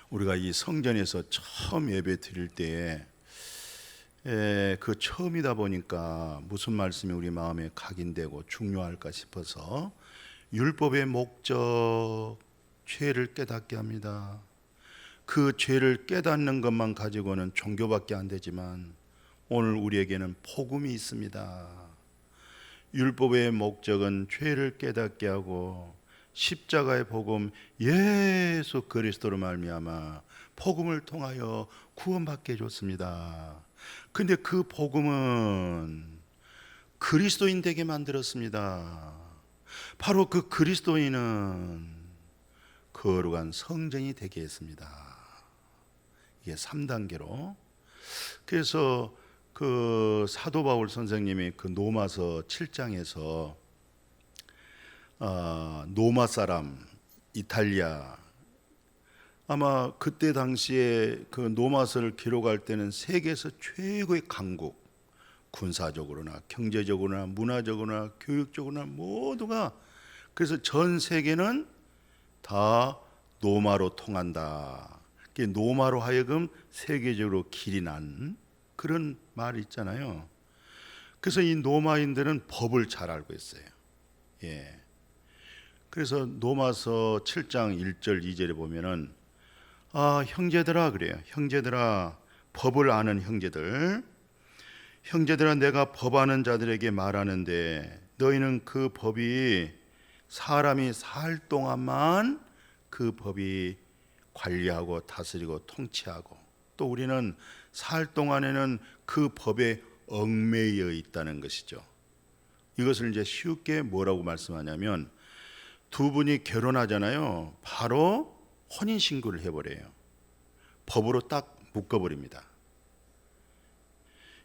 우리가 이 성전에서 처음 예배 드릴 때에 그 처음이다 보니까 무슨 말씀이 우리 마음에 각인되고 중요할까 싶어서 율법의 목적, 죄를 깨닫게 합니다. 그 죄를 깨닫는 것만 가지고는 종교밖에 안 되지만 오늘 우리에게는 복음이 있습니다. 율법의 목적은 죄를 깨닫게 하고 십자가의 복음, 예수 그리스도로 말미암아 복음을 통하여 구원받게 해줬습니다. 근데 그 복음은 그리스도인 되게 만들었습니다. 바로 그 그리스도인은 거룩한 성전이 되게 했습니다. 이게 3단계로. 그래서 그 사도 바울 선생님이 그 로마서 7장에서 로마 사람, 이탈리아, 아마 그때 당시에 그 로마서를 기록할 때는 세계에서 최고의 강국, 군사적으로나 경제적으로나 문화적으로나 교육적으로나 모두가, 그래서 전 세계는 다 로마로 통한다. 로마로 하여금 세계적으로 길이 난 그런 말이 있잖아요. 그래서 이 로마인들은 법을 잘 알고 있어요. 예. 그래서 로마서 7장 1절 2절에 보면은 형제들아 그래요. 형제들아, 법을 아는 형제들, 형제들아 내가 법 아는 자들에게 말하는데 너희는 그 법이 사람이 살 동안만 그 법이 관리하고 다스리고 통치하고, 또 우리는 살 동안에는 그 법에 얽매여 있다는 것이죠. 이것을 이제 쉽게 뭐라고 말씀하냐면, 두 분이 결혼하잖아요. 바로 혼인신고를 해버려요. 법으로 딱 묶어버립니다.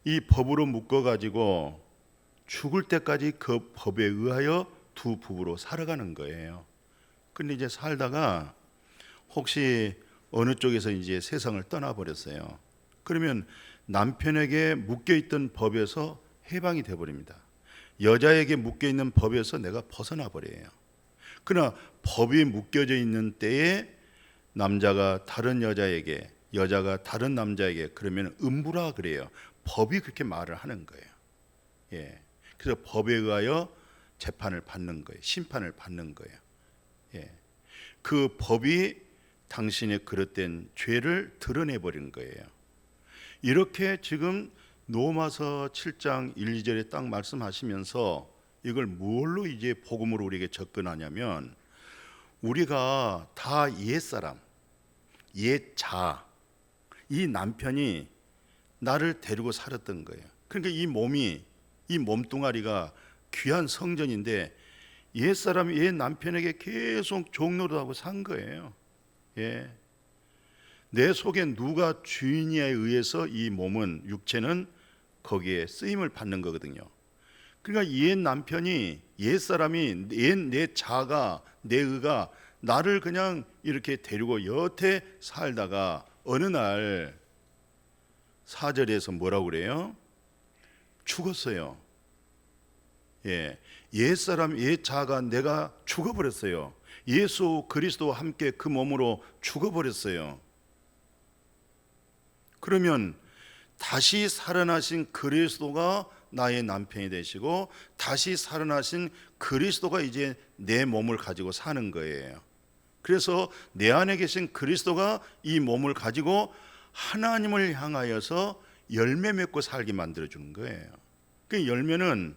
이 법으로 묶어가지고 죽을 때까지 그 법에 의하여 두 부부로 살아가는 거예요. 근데 이제 살다가 혹시 어느 쪽에서 이제 세상을 떠나버렸어요. 그러면 남편에게 묶여있던 법에서 해방이 돼버립니다. 여자에게 묶여있는 법에서 내가 벗어나 버려요. 그러나 법이 묶여져 있는 때에 남자가 다른 여자에게, 여자가 다른 남자에게, 그러면 음부라 그래요. 법이 그렇게 말을 하는 거예요. 예. 그래서 법에 의하여 재판을 받는 거예요. 심판을 받는 거예요. 예. 그 법이 당신의 그릇된 죄를 드러내버린 거예요. 이렇게 지금 로마서 7장 1, 2절에 딱 말씀하시면서 이걸 뭘로 이제 복음으로 우리에게 접근하냐면, 우리가 다 옛사람, 옛자, 이 남편이 나를 데리고 살았던 거예요. 그러니까 이 몸이, 이 몸뚱아리가 귀한 성전인데 옛사람이 옛 남편에게 계속 종노릇하고 산 거예요. 예. 내 속에 누가 주인이에 의해서 이 몸은, 육체는 거기에 쓰임을 받는 거거든요. 그러니까 옛 남편이, 옛 사람이, 옛 내 자가, 내 의가 나를 그냥 이렇게 데리고 여태 살다가 어느 날 4절에서 뭐라고 그래요? 죽었어요. 예, 옛 사람, 옛 자가 내가 죽어버렸어요. 예수 그리스도와 함께 그 몸으로 죽어버렸어요. 그러면 다시 살아나신 그리스도가 나의 남편이 되시고, 다시 살아나신 그리스도가 이제 내 몸을 가지고 사는 거예요. 그래서 내 안에 계신 그리스도가 이 몸을 가지고 하나님을 향하여서 열매 맺고 살게 만들어주는 거예요. 그 열매는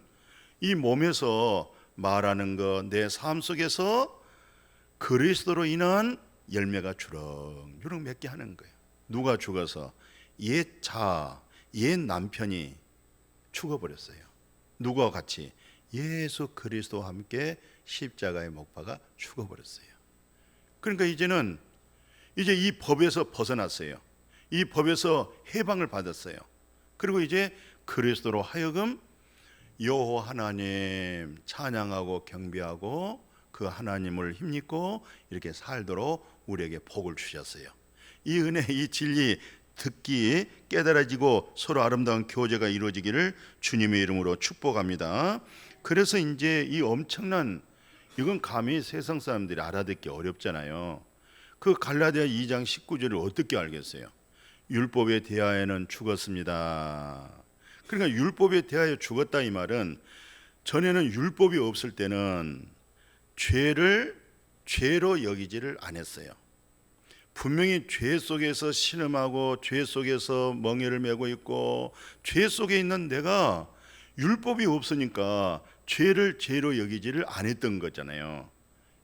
이 몸에서 말하는 것, 내 삶 속에서 그리스도로 인한 열매가 주렁주렁 맺게 하는 거예요. 누가 죽어서? 옛 자, 옛 남편이 죽어버렸어요. 누구와 같이? 예수 그리스도와 함께 십자가에 못 박아 죽어버렸어요. 그러니까 이제는 이제 이 법에서 벗어났어요. 이 법에서 해방을 받았어요. 그리고 이제 그리스도로 하여금 여호와 하나님 찬양하고 경배하고 그 하나님을 힘입고 이렇게 살도록 우리에게 복을 주셨어요. 이 은혜, 이 진리 듣기 깨달아지고 서로 아름다운 교제가 이루어지기를 주님의 이름으로 축복합니다. 그래서 이제 이 엄청난, 이건 감히 세상 사람들이 알아듣기 어렵잖아요. 그 갈라디아 2장 19절을 어떻게 알겠어요? 율법에 대하여는 죽었습니다. 그러니까 율법에 대하여 죽었다 이 말은, 전에는 율법이 없을 때는 죄를 죄로 여기지를 않았어요. 분명히 죄 속에서 신음하고 죄 속에서 멍에를 메고 있고 죄 속에 있는 내가 율법이 없으니까 죄를 죄로 여기지를 않았던 거잖아요.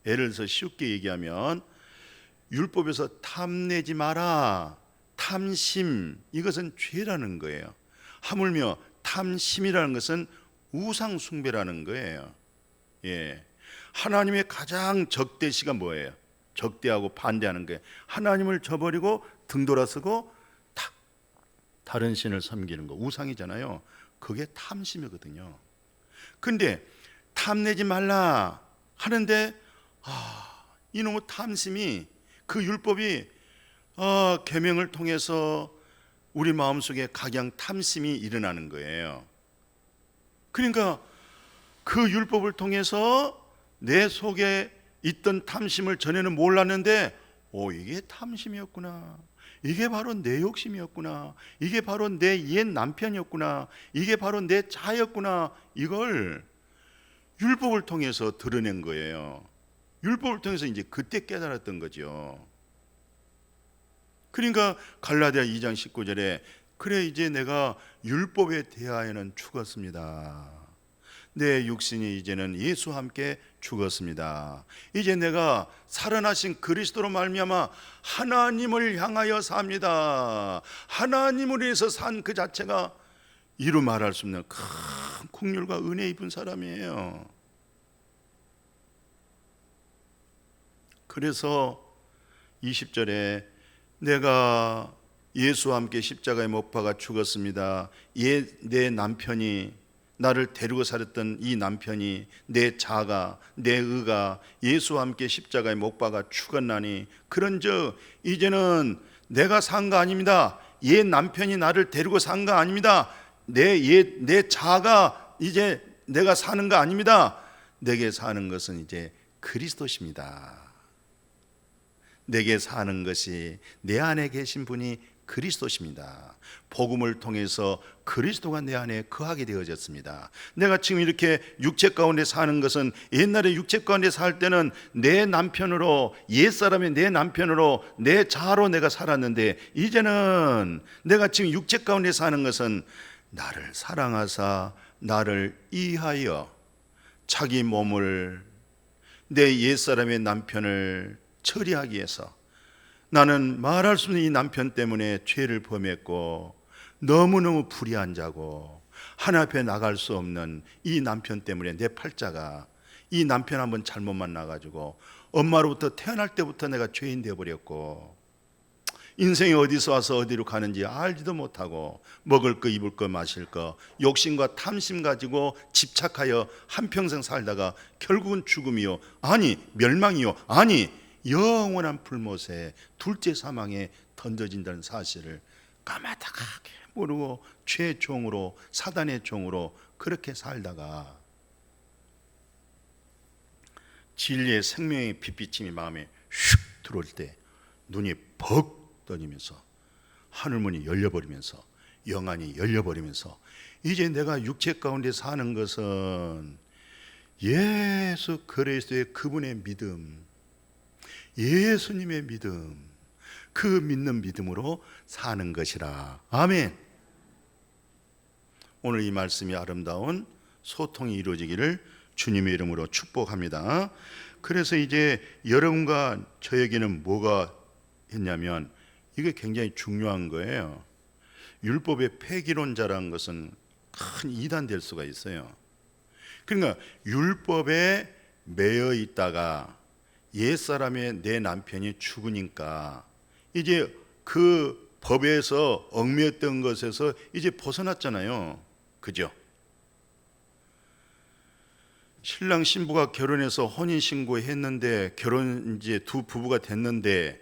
예를 들어서 쉽게 얘기하면 율법에서 탐내지 마라, 탐심, 이것은 죄라는 거예요. 하물며 탐심이라는 것은 우상 숭배라는 거예요. 예. 하나님의 가장 적대시가 뭐예요? 적대하고 반대하는 게 하나님을 저버리고 등 돌아서고 다른 신을 섬기는 거, 우상이잖아요. 그게 탐심이거든요. 근데 탐내지 말라 하는데 이놈의 탐심이, 그 율법이 계명을 통해서 우리 마음속에 각양 탐심이 일어나는 거예요. 그러니까 그 율법을 통해서 내 속에 있던 탐심을 전에는 몰랐는데 이게 탐심이었구나, 이게 바로 내 욕심이었구나, 이게 바로 내 옛 남편이었구나, 이게 바로 내 자였구나, 이걸 율법을 통해서 드러낸 거예요. 율법을 통해서 이제 그때 깨달았던 거죠. 그러니까 갈라디아 2장 19절에 그래 이제 내가 율법에 대하여는 죽었습니다. 내 육신이 이제는 예수와 함께 죽었습니다. 이제 내가 살아나신 그리스도로 말미암아 하나님을 향하여 삽니다. 하나님을 위해서 산 그 자체가 이루 말할 수 없는 큰 긍휼과 은혜 입은 사람이에요. 그래서 20절에 내가 예수와 함께 십자가에 못 박아 죽었습니다. 내 남편이, 나를 데리고 살았던 이 남편이, 내 자가, 내 의가 예수와 함께 십자가에 못 박아 죽었나니 그런즉 이제는 내가 산 거 아닙니다. 옛 남편이 나를 데리고 산 거 아닙니다. 내 자가 이제 내가 사는 거 아닙니다. 내게 사는 것은 이제 그리스도십니다. 내게 사는 것이, 내 안에 계신 분이 그리스도십니다. 복음을 통해서 그리스도가 내 안에 거하게 되어졌습니다. 내가 지금 이렇게 육체 가운데 사는 것은, 옛날에 육체 가운데 살 때는 내 남편으로, 옛사람의 내 남편으로, 내 자아로 내가 살았는데, 이제는 내가 지금 육체 가운데 사는 것은 나를 사랑하사 나를 이해하여 자기 몸을, 내 옛사람의 남편을 처리하기 위해서, 나는 말할 수 없는 이 남편 때문에 죄를 범했고 너무너무 불의한 자고 하나님 앞에 나갈 수 없는 이 남편 때문에 내 팔자가, 이 남편 한번 잘못 만나가지고 엄마로부터 태어날 때부터 내가 죄인 되어버렸고 인생이 어디서 와서 어디로 가는지 알지도 못하고 먹을 거 입을 거 마실 거 욕심과 탐심 가지고 집착하여 한평생 살다가 결국은 죽음이요, 아니 멸망이요, 아니 영원한 불못에 둘째 사망에 던져진다는 사실을 까마득하게 모르고 죄의 종으로, 사단의 종으로 그렇게 살다가 진리의 생명의 빛비침이 마음에 슉 들어올 때 눈이 벅 떠지면서 하늘문이 열려버리면서 영안이 열려버리면서 이제 내가 육체 가운데 사는 것은 예수 그리스도의 그분의 믿음, 예수님의 믿음, 그 믿는 믿음으로 사는 것이라. 아멘. 오늘 이 말씀이 아름다운 소통이 이루어지기를 주님의 이름으로 축복합니다. 그래서 이제 여러분과 저에게는 뭐가 했냐면 이게 굉장히 중요한 거예요. 율법의 폐기론자라는 것은 큰 이단 될 수가 있어요. 그러니까 율법에 매여 있다가 옛사람의 내 남편이 죽으니까 이제 그 법에서 얽매였던 것에서 이제 벗어났잖아요. 그죠? 신랑 신부가 결혼해서 혼인신고 했는데, 결혼 이제 두 부부가 됐는데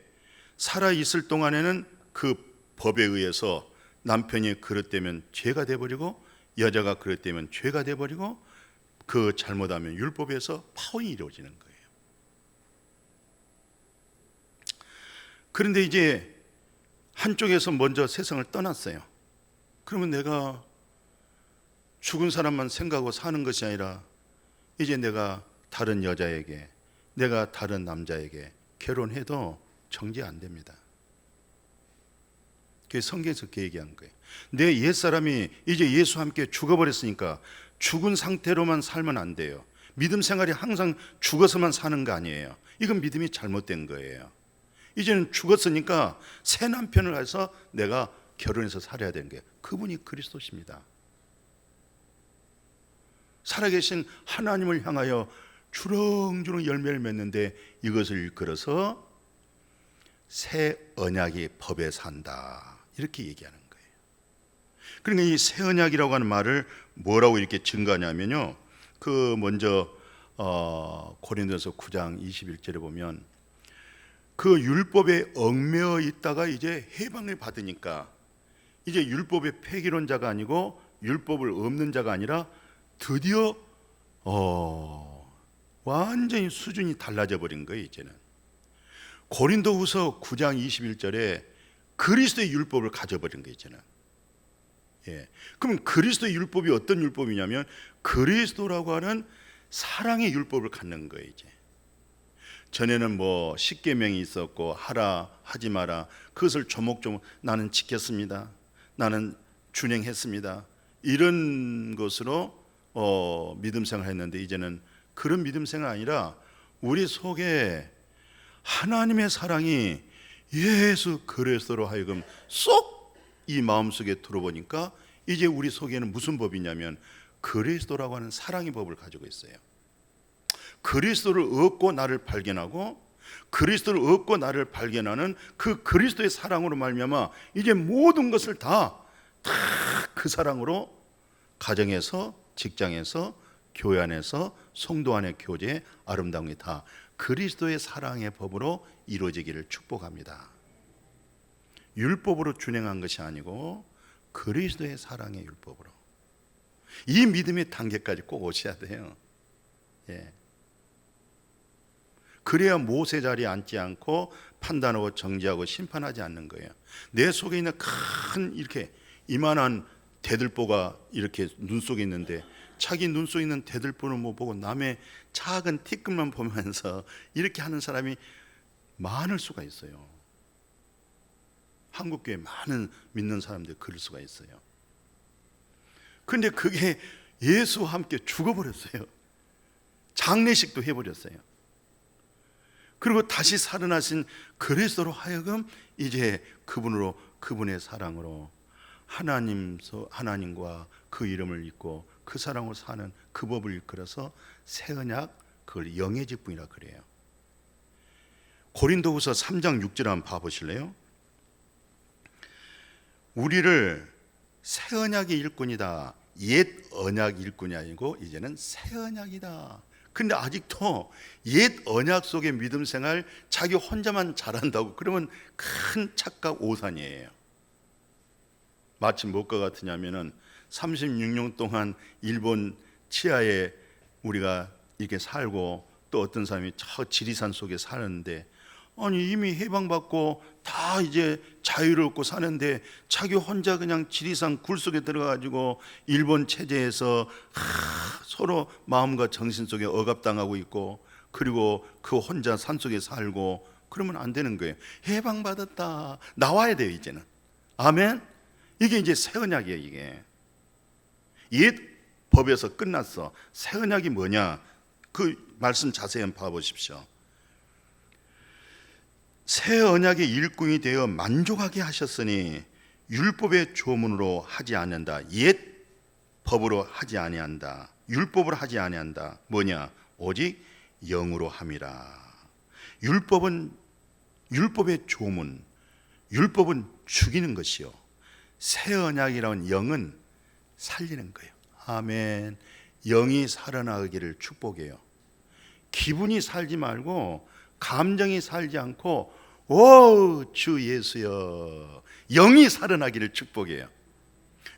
살아 있을 동안에는 그 법에 의해서 남편이 그릇되면 죄가 돼버리고 여자가 그릇되면 죄가 돼버리고 그 잘못하면 율법에서 파혼이 이루어지는 거예요. 그런데 이제 한쪽에서 먼저 세상을 떠났어요. 그러면 내가 죽은 사람만 생각하고 사는 것이 아니라 이제 내가 다른 여자에게, 내가 다른 남자에게 결혼해도 정죄 안 됩니다. 그게 성경에서 그 얘기한 거예요. 내 옛사람이 이제 예수와 함께 죽어버렸으니까 죽은 상태로만 살면 안 돼요. 믿음 생활이 항상 죽어서만 사는 거 아니에요. 이건 믿음이 잘못된 거예요. 이제는 죽었으니까 새 남편을 해서 내가 결혼해서 살아야 되는 거예요. 그분이 그리스도십니다. 살아계신 하나님을 향하여 주렁주렁 열매를 맺는데 이것을 일컬어서 새 언약이 법에 산다, 이렇게 얘기하는 거예요. 그러니까 이 새 언약이라고 하는 말을 뭐라고 이렇게 증거하냐면요, 그 먼저 고린도서 9장 21절에 보면 그 율법에 얽매여 있다가 이제 해방을 받으니까 이제 율법의 폐기론자가 아니고 율법을 없는 자가 아니라 드디어 완전히 수준이 달라져 버린 거예요. 이제는 고린도후서 9장 21절에 그리스도의 율법을 가져버린 거예요. 이제는. 그럼 그리스도의 율법이 어떤 율법이냐면 그리스도라고 하는 사랑의 율법을 갖는 거예요. 이제 전에는 뭐 십계명이 있었고 하라 하지 마라, 그것을 조목조목 나는 지켰습니다, 나는 준행했습니다, 이런 것으로 믿음 생활했는데 이제는 그런 믿음 생활 아니라 우리 속에 하나님의 사랑이 예수 그리스도로 하여금 쏙 이 마음속에 들어보니까 이제 우리 속에는 무슨 법이냐면 그리스도라고 하는 사랑의 법을 가지고 있어요. 그리스도를 얻고 나를 발견하고 그리스도를 얻고 나를 발견하는 그 그리스도의 사랑으로 말미암아 이제 모든 것을 다 그 사랑으로 가정에서, 직장에서, 교회 안에서, 성도 안의 교제, 아름다운 게 다 그리스도의 사랑의 법으로 이루어지기를 축복합니다. 율법으로 준행한 것이 아니고 그리스도의 사랑의 율법으로. 이 믿음의 단계까지 꼭 오셔야 돼요. 그래야 모세 자리에 앉지 않고 판단하고 정죄하고 심판하지 않는 거예요. 내 속에 있는 큰 이렇게 이만한 대들보가 이렇게 눈 속에 있는데 자기 눈 속에 있는 대들보는 못 보고 남의 작은 티끌만 보면서 이렇게 하는 사람이 많을 수가 있어요. 한국교회 많은 믿는 사람들 그럴 수가 있어요. 그런데 그게 예수와 함께 죽어버렸어요. 장례식도 해버렸어요. 그리고 다시 살아나신 그리스도로 하여금 이제 그분으로, 그분의 사랑으로 하나님과 그 이름을 잊고 그 사랑으로 사는 그 법을 일컬어서 새 언약, 그걸 영의 직분이라 그래요. 고린도후서 3장 6절 한번 봐보실래요? 우리를 새 언약의 일꾼이다, 옛 언약 일꾼이 아니고 이제는 새 언약이다. 근데 아직도 옛 언약 속의 믿음 생활 자기 혼자만 잘한다고 그러면 큰 착각 오산이에요. 마치 무엇과 같으냐면은 36년 동안 일본 치하에 우리가 이렇게 살고 또 어떤 사람이 저 지리산 속에 사는데 아니 이미 해방받고 다 이제 자유롭고 사는데 자기 혼자 그냥 지리산 굴 속에 들어가지고 일본 체제에서 서로 마음과 정신 속에 억압당하고 있고 그리고 그 혼자 산속에 살고 그러면 안 되는 거예요. 해방받았다, 나와야 돼요. 이제는. 아멘. 이게 이제 새 언약이에요. 이게 옛 법에서 끝났어. 새 언약이 뭐냐, 그 말씀 자세히 한번 봐보십시오. 새 언약의 일꾼이 되어 만족하게 하셨으니 율법의 조문으로 하지 않는다. 옛 법으로 하지 아니한다. 율법으로 하지 아니한다. 뭐냐? 오직 영으로 함이라. 율법의 조문, 율법은 죽이는 것이요, 새 언약이라는 영은 살리는 거예요. 아멘. 영이 살아나기를 축복해요. 기분이 살지 말고 감정이 살지 않고 오 주 예수여, 영이 살아나기를 축복해요.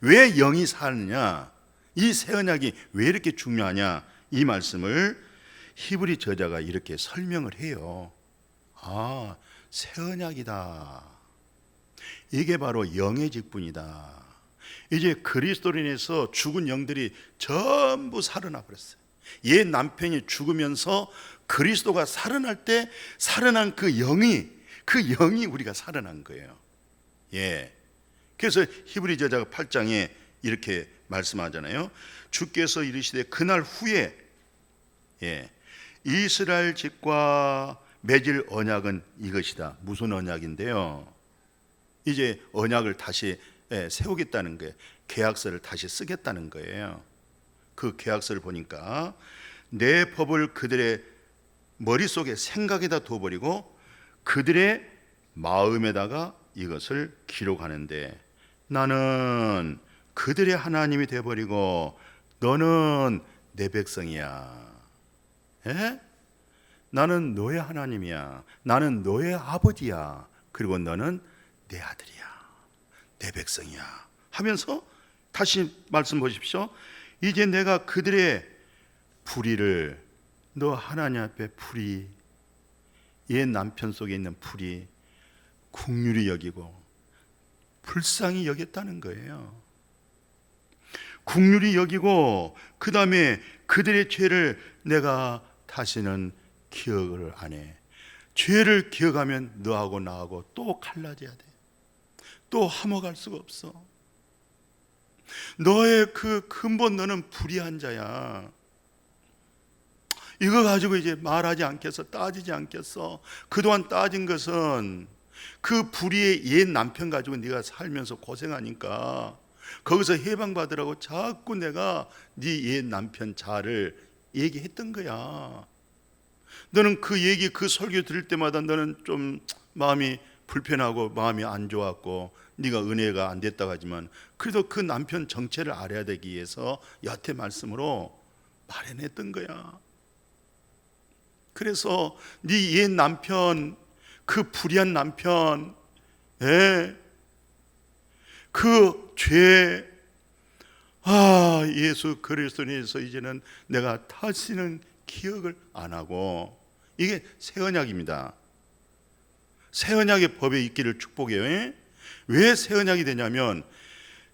왜 영이 사느냐, 이 새 언약이 왜 이렇게 중요하냐, 이 말씀을 히브리 저자가 이렇게 설명을 해요. 새 언약이다. 이게 바로 영의 직분이다. 이제 그리스도로 인해서 죽은 영들이 전부 살아나 버렸어요. 옛 남편이 죽으면서 그리스도가 살아날 때 살아난 그 영이 우리가 살아난 거예요. 예. 그래서 히브리 저자가 8장에 이렇게 말씀하잖아요. 주께서 이르시되 그날 후에 이스라엘 집과 맺을 언약은 이것이다. 무슨 언약인데요? 이제 언약을 다시 세우겠다는 거예요. 계약서를 다시 쓰겠다는 거예요. 그 계약서를 보니까 내 법을 그들의 머릿속에 생각에다 둬버리고 그들의 마음에다가 이것을 기록하는데 나는 그들의 하나님이 되어버리고 너는 내 백성이야. 에? 나는 너의 하나님이야. 나는 너의 아버지야. 그리고 너는 내 아들이야. 내 백성이야. 하면서 다시 말씀 보십시오. 이제 내가 그들의 불의를 너 하나님 앞에 불의, 옛 남편 속에 있는 불의 긍휼히 여기고 불쌍히 여겼다는 거예요. 긍휼히 여기고 그 다음에 그들의 죄를 내가 다시는 기억을 안 해. 죄를 기억하면 너하고 나하고 또 갈라져야 돼. 또 화목할 수가 없어. 너의 그 근본 너는 불의한 자야. 이거 가지고 이제 말하지 않겠어? 따지지 않겠어? 그동안 따진 것은 그 불의의 옛 남편 가지고 네가 살면서 고생하니까 거기서 해방받으라고 자꾸 내가 네 옛 남편 자를 얘기했던 거야. 너는 그 얘기, 그 설교 들을 때마다 너는 좀 마음이 불편하고 마음이 안 좋았고 네가 은혜가 안 됐다고 하지만 그래도 그 남편 정체를 알아야 되기 위해서 여태 말씀으로 말해냈던 거야. 그래서 네 옛 남편, 그 불의한 남편, 그 죄, 예수 그리스도에서 이제는 내가 다시는 기억을 안 하고, 이게 새 언약입니다. 새 언약의 법에 있기를 축복해요. 왜 새 언약이 되냐면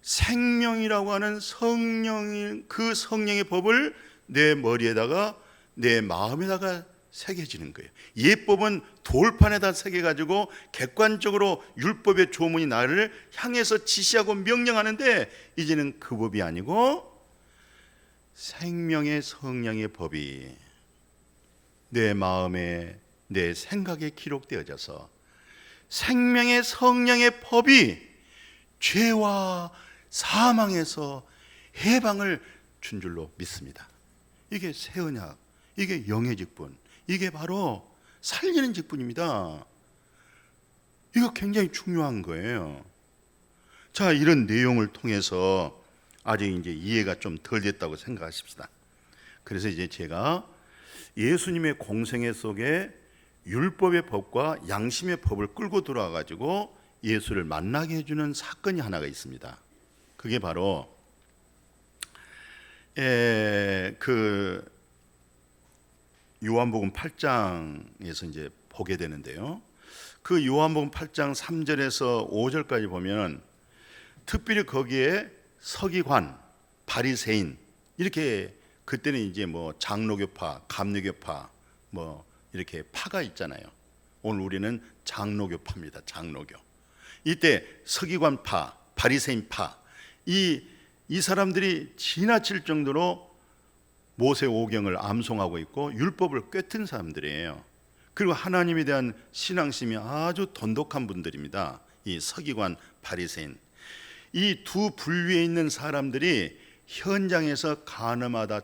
생명이라고 하는 성령이, 그 성령의 법을 내 머리에다가 내 마음에다가 새겨지는 거예요. 옛법은 돌판에다 새겨가지고 객관적으로 율법의 조문이 나를 향해서 지시하고 명령하는데 이제는 그 법이 아니고 생명의 성령의 법이 내 마음에, 내 생각에 기록되어져서 생명의 성령의 법이 죄와 사망에서 해방을 준 줄로 믿습니다. 이게 새 언약, 이게 영의 직분, 이게 바로 살리는 직분입니다. 이거 굉장히 중요한 거예요. 자, 이런 내용을 통해서 아직 이제 이해가 좀 덜 됐다고 생각하십시다. 그래서 이제 제가 예수님의 공생애 속에 율법의 법과 양심의 법을 끌고 들어와 가지고 예수를 만나게 해주는 사건이 하나가 있습니다. 그게 바로 그 요한복음 8장에서 이제 보게 되는데요. 그 요한복음 8장 3절에서 5절까지 보면 특별히 거기에 서기관, 바리새인 이렇게 그때는 이제 뭐 장로교파, 감리교파 뭐 이렇게 파가 있잖아요. 오늘 우리는 장로교파입니다. 장로교. 이때 서기관파, 바리새인파 이 사람들이 지나칠 정도로 모세 오경을 암송하고 있고 율법을 꿰튼 사람들이에요. 그리고 하나님에 대한 신앙심이 아주 돈독한 분들입니다. 이 서기관, 바리새인 이 두 분류에 있는 사람들이 현장에서 가늠하다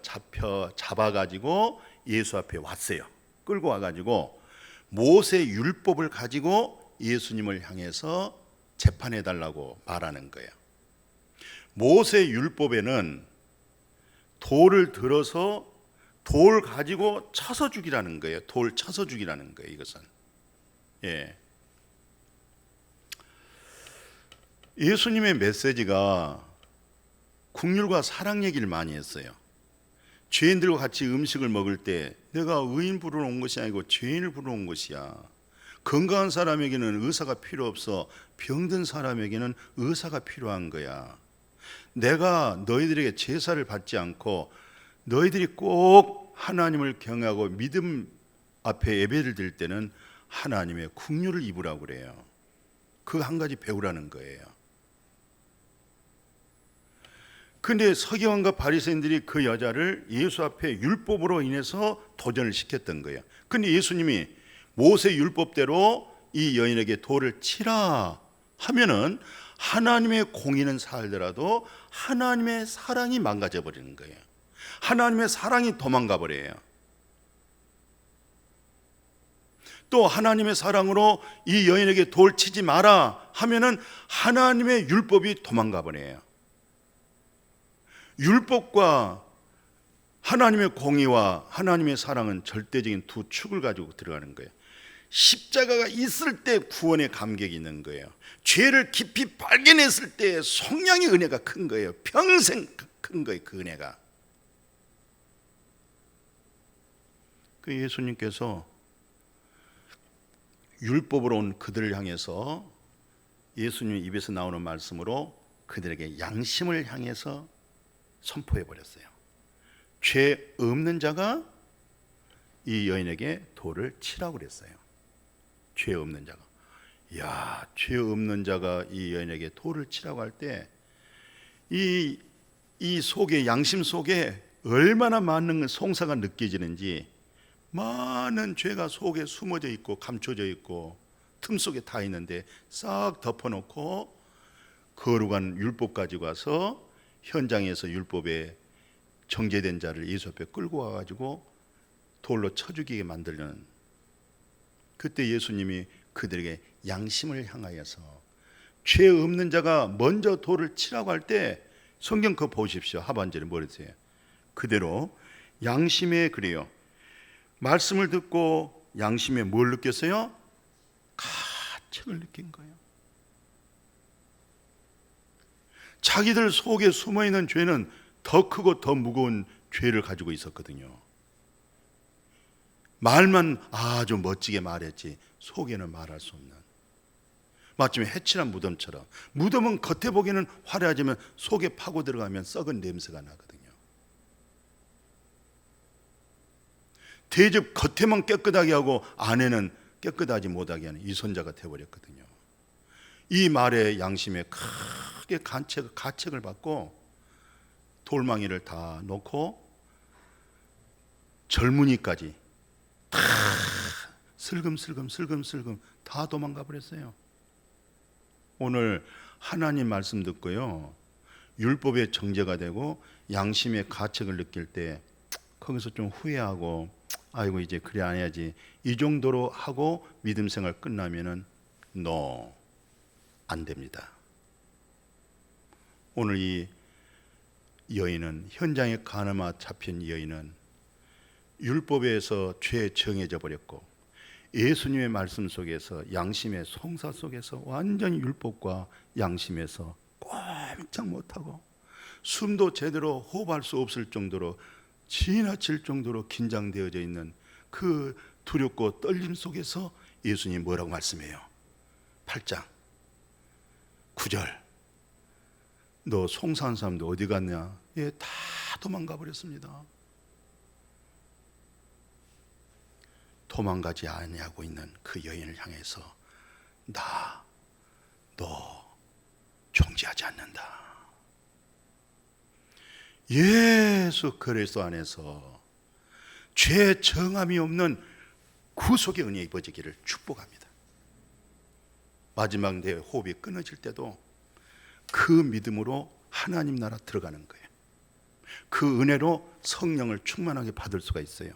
잡아가지고 예수 앞에 왔어요. 끌고 와가지고 모세 율법을 가지고 예수님을 향해서 재판해달라고 말하는 거예요. 모세 율법에는 돌을 들어서 돌 가지고 쳐서 죽이라는 거예요. 돌 쳐서 죽이라는 거예요. 이것은 예수님의 메시지가 긍휼과 사랑 얘기를 많이 했어요. 죄인들과 같이 음식을 먹을 때 내가 의인 부르러 온 것이 아니고 죄인을 부르러 온 것이야. 건강한 사람에게는 의사가 필요 없어. 병든 사람에게는 의사가 필요한 거야. 내가 너희들에게 제사를 받지 않고 너희들이 꼭 하나님을 경외하고 믿음 앞에 예배를 드릴 때는 하나님의 긍휼을 입으라고 그래요. 그 한 가지 배우라는 거예요. 근데 서기관과 바리새인들이 그 여자를 예수 앞에 율법으로 인해서 도전을 시켰던 거예요. 근데 예수님이 모세 율법대로 이 여인에게 돌을 치라 하면은 하나님의 공의는 살더라도 하나님의 사랑이 망가져 버리는 거예요. 하나님의 사랑이 도망가 버려요. 또 하나님의 사랑으로 이 여인에게 돌 치지 마라 하면은 하나님의 율법이 도망가 버려요. 율법과 하나님의 공의와 하나님의 사랑은 절대적인 두 축을 가지고 들어가는 거예요. 십자가가 있을 때 구원의 감격이 있는 거예요. 죄를 깊이 발견했을 때 성량의 은혜가 큰 거예요. 평생 큰 거예요. 그 은혜가. 그 예수님께서 율법으로 온 그들을 향해서 예수님 입에서 나오는 말씀으로 그들에게 양심을 향해서 선포해 버렸어요. 죄 없는 자가 이 여인에게 돌을 치라고 그랬어요. 죄 없는 자가. 야, 죄 없는 자가 이 여인에게 돌을 치라고 할 때 이 속에, 양심 속에 얼마나 많은 송사가 느껴지는지, 많은 죄가 속에 숨어져 있고 감춰져 있고 틈 속에 다 있는데 싹 덮어놓고 거룩한 율법 가지고 와서 현장에서 율법에 정죄된 자를 예수 앞에 끌고 와가지고 돌로 쳐 죽이게 만들려는, 그때 예수님이 그들에게 양심을 향하여서 죄 없는 자가 먼저 돌을 치라고 할 때 성경 그거 보십시오. 하반절에 뭐랬어요? 그대로 양심에, 그래요, 말씀을 듣고 양심에 뭘 느꼈어요? 가책을 느낀 거예요. 자기들 속에 숨어있는 죄는 더 크고 더 무거운 죄를 가지고 있었거든요. 말만 아주 멋지게 말했지 속에는 말할 수 없는, 마침에 해칠한 무덤처럼, 무덤은 겉에 보기에는 화려하지만 속에 파고 들어가면 썩은 냄새가 나거든요. 대접 겉에만 깨끗하게 하고 안에는 깨끗하지 못하게 하는 이손자가 되어버렸거든요. 이 말에 양심에 크게 가책을 받고 돌망이를 다 놓고 젊은이까지 다 슬금슬금 다 도망가 버렸어요. 오늘 하나님 말씀 듣고요, 율법의 정죄가 되고 양심의 가책을 느낄 때 거기서 좀 후회하고 아이고 이제 그래 안 해야지 이 정도로 하고 믿음 생활 끝나면은 안 됩니다. 오늘 이 여인은, 현장에 가늠하 잡힌 여인은 율법에서 죄에 정해져 버렸고 예수님의 말씀 속에서 양심의 송사 속에서 완전히 율법과 양심에서 꼼짝 못하고 숨도 제대로 호흡할 수 없을 정도로 지나칠 정도로 긴장되어져 있는 그 두렵고 떨림 속에서 예수님이 뭐라고 말씀해요? 8장 9절, 너 송사한 사람도 어디 갔냐? 예, 다 도망가 버렸습니다. 도망가지 아니하고 있는 그 여인을 향해서 너 정죄하지 않는다. 예수 그리스도 안에서 죄 정함이 없는 구속의 은혜 입어지기를 축복합니다. 마지막 내 호흡이 끊어질 때도 그 믿음으로 하나님 나라 들어가는 거예요. 그 은혜로 성령을 충만하게 받을 수가 있어요.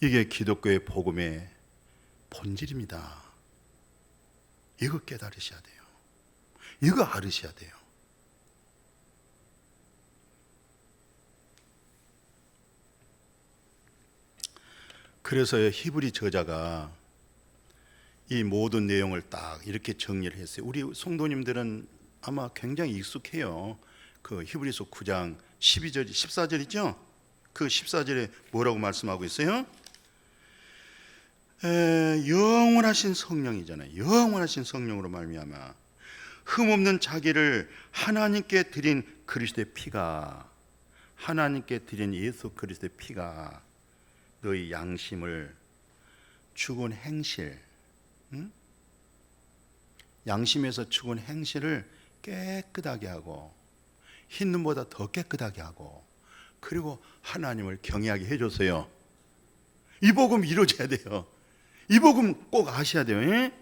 이게 기독교의 복음의 본질입니다. 이거 깨달으셔야 돼요. 이거 알으셔야 돼요. 그래서 히브리 저자가 이 모든 내용을 딱 이렇게 정리를 했어요. 우리 성도님들은 아마 굉장히 익숙해요. 그 히브리서 9장 12절, 14절이죠? 그 14절에 뭐라고 말씀하고 있어요? 영원하신 성령이잖아요. 영원하신 성령으로 말미암아 흠없는 자기를 하나님께 드린 그리스도의 피가, 하나님께 드린 예수 그리스도의 피가 너희 양심을, 죽은 행실, 양심에서 죽은 행실을 깨끗하게 하고 흰 눈보다 더 깨끗하게 하고, 그리고 하나님을 경외하게 해줬어요. 이 복음 이루어져야 돼요. 이 복음 꼭 아셔야 돼요. 예?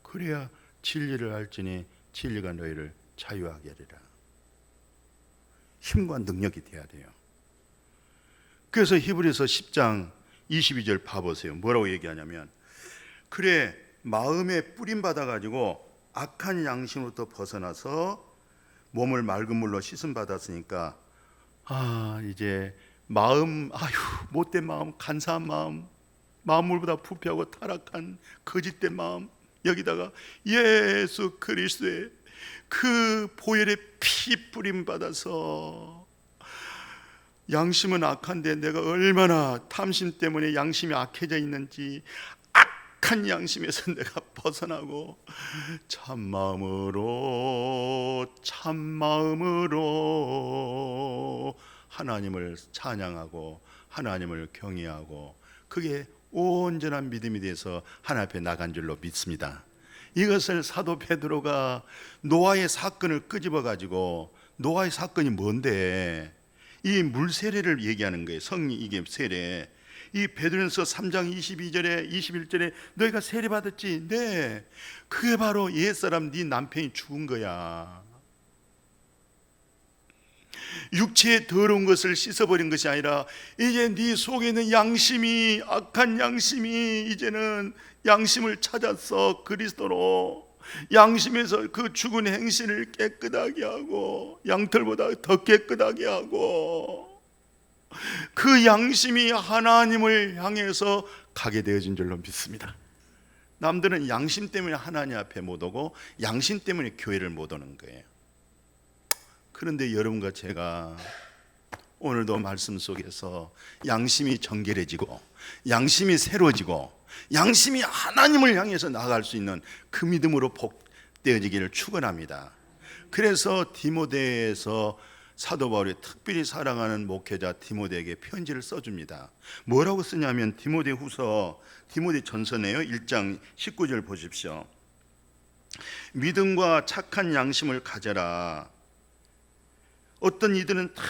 그래야 진리를 알지니 진리가 너희를 자유하게 하리라. 힘과 능력이 돼야 돼요. 그래서 히브리서 10장 22절 봐보세요. 뭐라고 얘기하냐면, 그래 마음에 뿌림 받아가지고 악한 양심으로부터 벗어나서 몸을 맑은 물로 씻음 받았으니까 이제 마음, 못된 마음, 간사한 마음, 마음물보다 부패하고 타락한 거짓된 마음, 여기다가 예수 그리스도의 그 보혈의 피 뿌림 받아서, 양심은 악한데 내가 얼마나 탐심 때문에 양심이 악해져 있는지 악한 양심에서 내가 벗어나고 참마음으로 하나님을 찬양하고 하나님을 경외하고, 그게 온전한 믿음이 돼서 하나님 앞에 나간 줄로 믿습니다. 이것을 사도 베드로가 노아의 사건을 끄집어 가지고, 노아의 사건이 뭔데? 이 물세례를 얘기하는 거예요. 이게 세례. 이 베드로전서 3장 22절에 21절에 너희가 세례 받았지? 네. 그게 바로 옛사람 네 남편이 죽은 거야. 육체의 더러운 것을 씻어버린 것이 아니라 이제 네 속에 있는 양심이, 악한 양심이 이제는 양심을 찾았어. 그리스도로 양심에서 그 죽은 행실을 깨끗하게 하고 양털보다 더 깨끗하게 하고, 그 양심이 하나님을 향해서 가게 되어진 줄로 믿습니다. 남들은 양심 때문에 하나님 앞에 못 오고 양심 때문에 교회를 못 오는 거예요. 그런데 여러분과 제가 오늘도 말씀 속에서 양심이 정결해지고 양심이 새로워지고 양심이 하나님을 향해서 나아갈 수 있는 그 믿음으로 복되어지기를 축원합니다. 그래서 디모데에서 사도 바울이 특별히 사랑하는 목회자 디모데에게 편지를 써줍니다. 뭐라고 쓰냐면 디모데 전서네요. 1장 19절 보십시오. 믿음과 착한 양심을 가져라. 어떤 이들은 다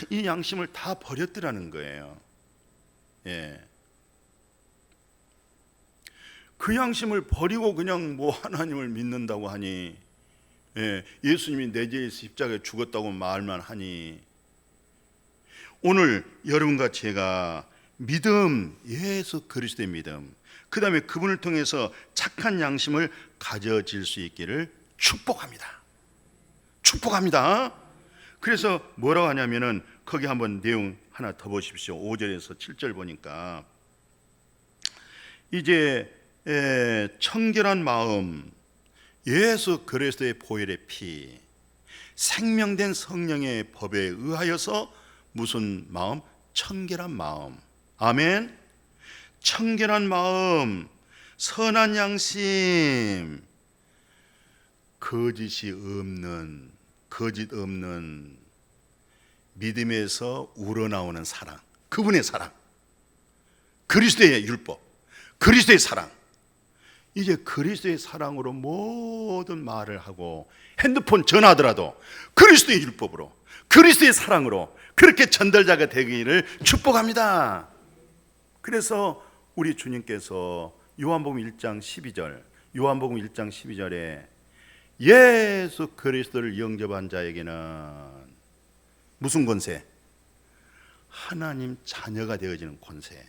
이 양심을 다 버렸더라는 거예요. 예. 그 양심을 버리고 그냥 하나님을 믿는다고 하니, 예수님이 내 죄에서 십자가에 죽었다고 말만 하니, 오늘 여러분과 제가 믿음, 예수 그리스도의 믿음, 그 다음에 그분을 통해서 착한 양심을 가져질 수 있기를 축복합니다. 축복합니다. 그래서 뭐라고 하냐면은, 거기 한번 내용 하나 더 보십시오. 5절에서 7절 보니까 이제 청결한 마음, 예수 그리스도의 보혈의 피, 생명된 성령의 법에 의하여서 무슨 마음? 청결한 마음. 아멘. 청결한 마음, 선한 양심, 거짓 없는 믿음에서 우러나오는 사랑, 그분의 사랑, 그리스도의 율법, 그리스도의 사랑. 이제 그리스도의 사랑으로 모든 말을 하고 핸드폰 전화하더라도 그리스도의 율법으로, 그리스도의 사랑으로 그렇게 전달자가 되기를 축복합니다. 그래서 우리 주님께서 요한복음 1장 12절에 예수 그리스도를 영접한 자에게는 무슨 권세? 하나님 자녀가 되어지는 권세.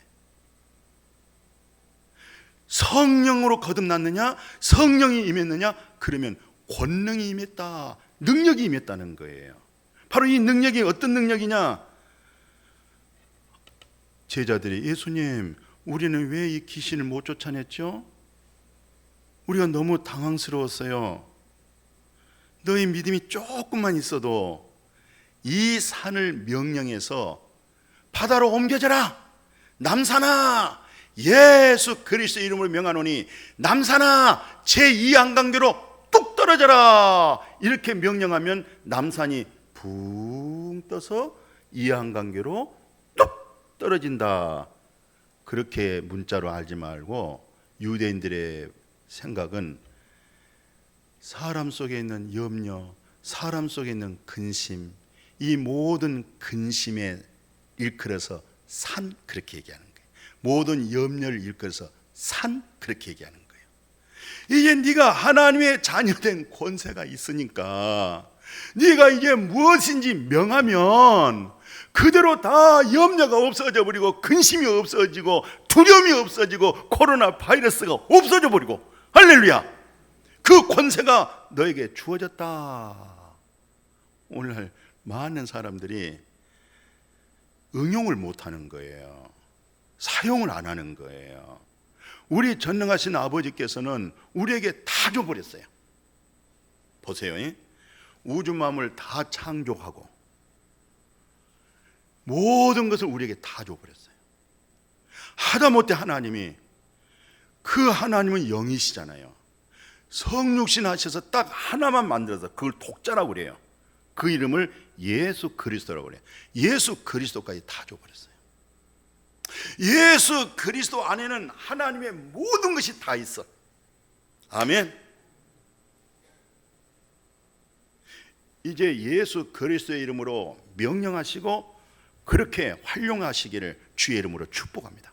성령으로 거듭났느냐? 성령이 임했느냐? 그러면 권능이 임했다, 능력이 임했다는 거예요. 바로 이 능력이 어떤 능력이냐? 제자들이, 예수님, 우리는 왜 이 귀신을 못 쫓아냈죠? 우리가 너무 당황스러웠어요. 너희 믿음이 조금만 있어도 이 산을 명령해서 바다로 옮겨져라, 남산아 예수 그리스도의 이름으로 명하노니 남산아 제2한강교로 뚝 떨어져라. 이렇게 명령하면 남산이 붕 떠서 이한강교로 뚝 떨어진다. 그렇게 문자로 알지 말고 유대인들의 생각은 사람 속에 있는 염려, 사람 속에 있는 근심, 이 모든 근심에 일컬어서 산, 그렇게 얘기하는 거예요. 모든 염려를 일컬어서 산, 그렇게 얘기하는 거예요. 이제 네가 하나님의 자녀된 권세가 있으니까 네가 이제 무엇인지 명하면 그대로 다 염려가 없어져 버리고 근심이 없어지고 두려움이 없어지고 코로나 바이러스가 없어져 버리고, 할렐루야, 그 권세가 너에게 주어졌다. 오늘 많은 사람들이 응용을 못하는 거예요. 사용을 안 하는 거예요. 우리 전능하신 아버지께서는 우리에게 다 줘버렸어요. 보세요. 우주 만물을 다 창조하고 모든 것을 우리에게 다 줘버렸어요. 하다못해 하나님이, 그 하나님은 영이시잖아요. 성육신 하셔서 딱 하나만 만들어서 그걸 독자라고 그래요. 그 이름을 예수 그리스도라고 그래요. 예수 그리스도까지 다 줘버렸어요. 예수 그리스도 안에는 하나님의 모든 것이 다 있어. 아멘. 이제 예수 그리스도의 이름으로 명령하시고 그렇게 활용하시기를 주의 이름으로 축복합니다.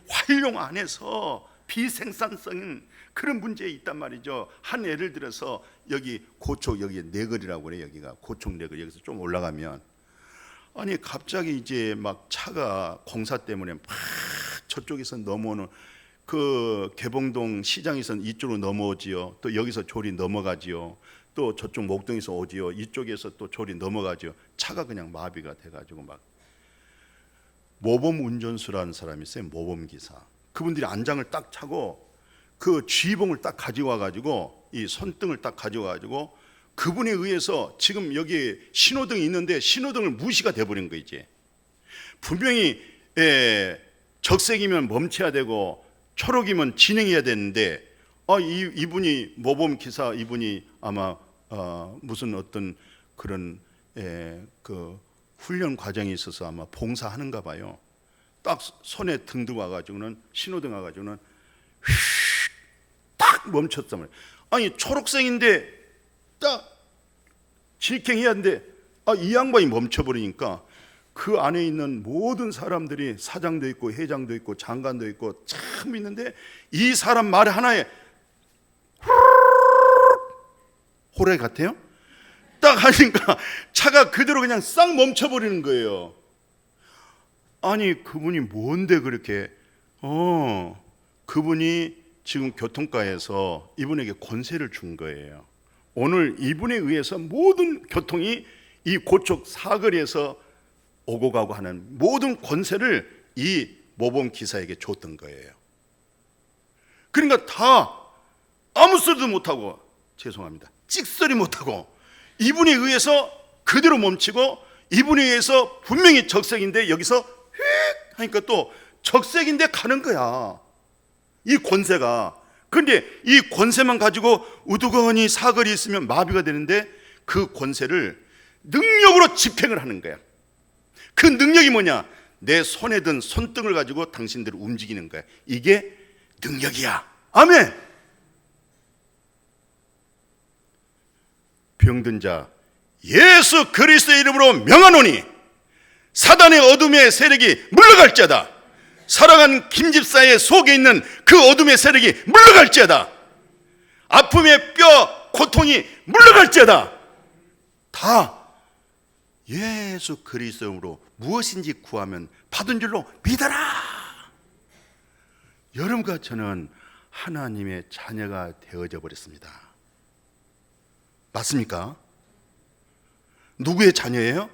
활용 안에서 비생산성인 그런 문제 있단 말이죠. 한 예를 들어서 여기 고촉, 여기 내거리라고 그래요. 여기가 고촉 내거리, 여기서 좀 올라가면 아니 갑자기 이제 막 차가 공사 때문에 막 저쪽에서 넘어오는, 그 개봉동 시장에서 이쪽으로 넘어오지요. 또 여기서 조리 넘어가지요. 또 저쪽 목동에서 오지요. 이쪽에서 또 조리 넘어가지요. 차가 그냥 마비가 돼가지고 막. 모범 운전수라는 사람이 있어요. 모범 기사. 그분들이 안장을 딱 차고 그 쥐봉을 딱 가지고 와가지고 이 손등을 딱 가지고 와가지고 그분에 의해서 지금 여기 신호등이 있는데 신호등을 무시가 돼버린 거. 이제 분명히 적색이면 멈춰야 되고 초록이면 진행해야 되는데 이분이 모범 기사, 이분이 아마 무슨 어떤 그런 그 훈련 과정이 있어서 아마 봉사하는가 봐요. 딱 손에 등 들고 와가지고는, 신호등 와가지고는 딱 멈췄단 말이에요. 아니 초록색인데 딱 직행해야 하는데 이 양반이 멈춰버리니까 그 안에 있는 모든 사람들이, 사장도 있고 회장도 있고 장관도 있고 참 있는데, 이 사람 말 하나에 호래 같아요? 딱 하니까 차가 그대로 그냥 싹 멈춰버리는 거예요. 아니 그분이 뭔데 그렇게 그분이 지금 교통과에서 이분에게 권세를 준 거예요. 오늘 이분에 의해서 모든 교통이 이 고촉 사거리에서 오고 가고 하는 모든 권세를 이 모범 기사에게 줬던 거예요. 그러니까 다 아무 소리도 못하고, 죄송합니다, 찍소리 못하고 이분에 의해서 그대로 멈추고, 이분에 의해서 분명히 적색인데 여기서 휙 하니까 또 적색인데 가는 거야, 이 권세가. 그런데 이 권세만 가지고 우두커니 사거리 있으면 마비가 되는데 그 권세를 능력으로 집행을 하는 거야. 그 능력이 뭐냐? 내 손에 든 손등을 가지고 당신들을 움직이는 거야. 이게 능력이야. 아멘. 병든 자 예수 그리스도의 이름으로 명하노니 사단의 어둠의 세력이 물러갈지어다. 살아간 김집사의 속에 있는 그 어둠의 세력이 물러갈지어다. 아픔의 뼈 고통이 물러갈지어다. 다 예수 그리스도로 무엇인지 구하면 받은 줄로 믿어라. 여러분과 저는 하나님의 자녀가 되어져 버렸습니다. 맞습니까? 누구의 자녀예요?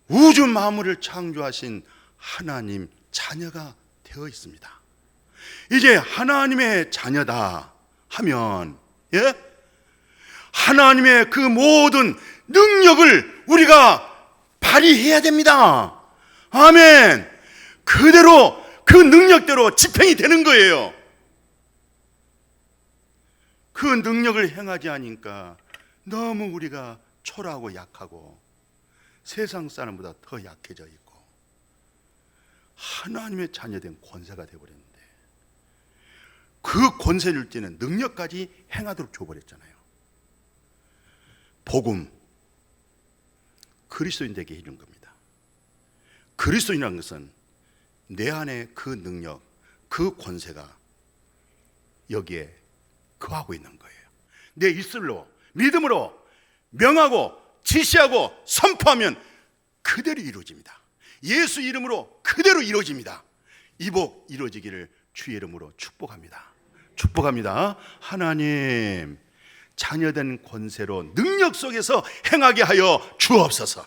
우주 만물을 창조하신 하나님 자녀가 되어 있습니다. 이제 하나님의 자녀다 하면 하나님의 그 모든 능력을 우리가 발휘해야 됩니다. 아멘. 그대로 그 능력대로 집행이 되는 거예요. 그 능력을 행하지 않으니까 너무 우리가 초라하고 약하고 세상 사람보다 더 약해져 있고 하나님의 자녀된 권세가 되어버렸는데 그 권세를 띠는 능력까지 행하도록 줘버렸잖아요. 복음, 그리스도인에게 해준 겁니다. 그리스도인이라는 것은 내 안에 그 능력, 그 권세가 여기에 거하고 있는 거예요. 내 입술로 믿음으로 명하고 지시하고 선포하면 그대로 이루어집니다. 예수 이름으로 그대로 이루어집니다. 이 복 이루어지기를 주의 이름으로 축복합니다. 축복합니다. 하나님, 자녀된 권세로 능력 속에서 행하게 하여 주옵소서.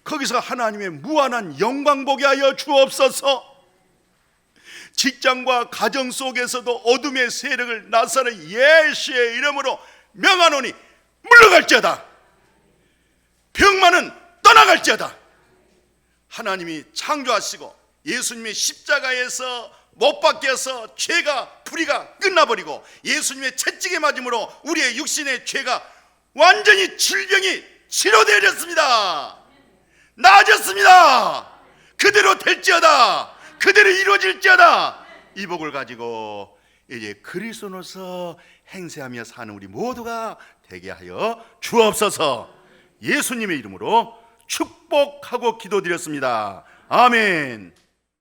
거기서 하나님의 무한한 영광 보게 하여 주옵소서. 직장과 가정 속에서도 어둠의 세력을 나사렛 예수의 이름으로 명하노니 물러갈지어다. 병만은 떠나갈지어다. 하나님이 창조하시고 예수님의 십자가에서 못 박혀서 죄가 불의가 끝나버리고 예수님의 채찍에 맞음으로 우리의 육신의 죄가 완전히 질병이 치료되어졌습니다. 나아졌습니다. 그대로 될지어다. 그대로 이루어질지어다. 이 복을 가지고 이제 그리스도로서 행세하며 사는 우리 모두가 되게 하여 주옵소서. 예수님의 이름으로 축복하고 기도드렸습니다. 아멘.